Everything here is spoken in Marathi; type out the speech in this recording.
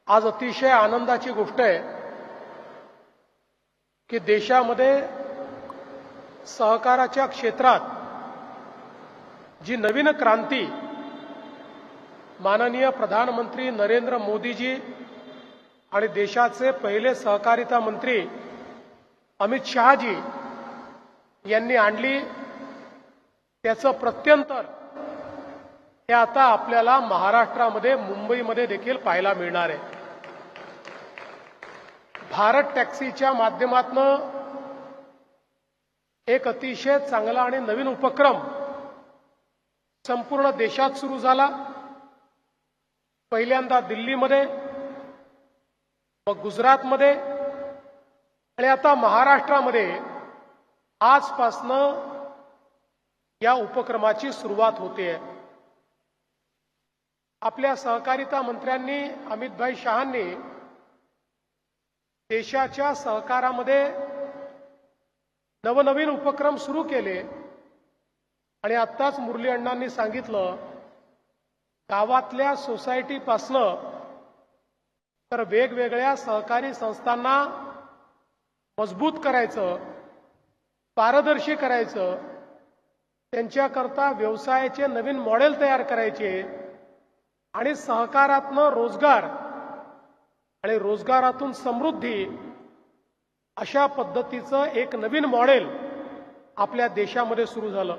आज अतिशय आनंदाची गोष्ट आहे की देशामध्ये सहकाराच्या क्षेत्रात जी नवीन क्रांती माननीय प्रधानमंत्री नरेंद्र मोदीजी आणि देशाचे पहिले सहकारिता मंत्री अमित शहाजी यांनी आणली, त्याचं प्रत्यंतर हे आता आपल्याला महाराष्ट्रामध्ये मुंबईमध्ये देखील पाहायला मिळणार आहे। भारत टॅक्सीच्या माध्यमातून एक अतिशय चांगला आणि नवीन उपक्रम संपूर्ण देशात सुरू झाला। पहिल्यांदा दिल्लीमध्ये, मग गुजरातमध्ये आणि आता महाराष्ट्रामध्ये आजपासनं या उपक्रमाची सुरुवात होते आहे। आपल्या सहकारिता मंत्र्यांनी अमितभाई शहांनी देशाच्या सहकारामध्ये नवनवीन उपक्रम सुरू केले आणि आत्ताच मुरली अण्णांनी सांगितलं, गावातल्या सोसायटीपासनं तर वेगवेगळ्या सहकारी संस्थांना मजबूत करायचं, पारदर्शी करायचं, त्यांच्याकरता व्यवसायाचे नवीन मॉडेल तयार करायचे आणि सहकारातनं रोजगार आणि रोजगारातून समृद्धी अशा पद्धतीचं एक नवीन मॉडेल आपल्या देशामध्ये सुरू झालं।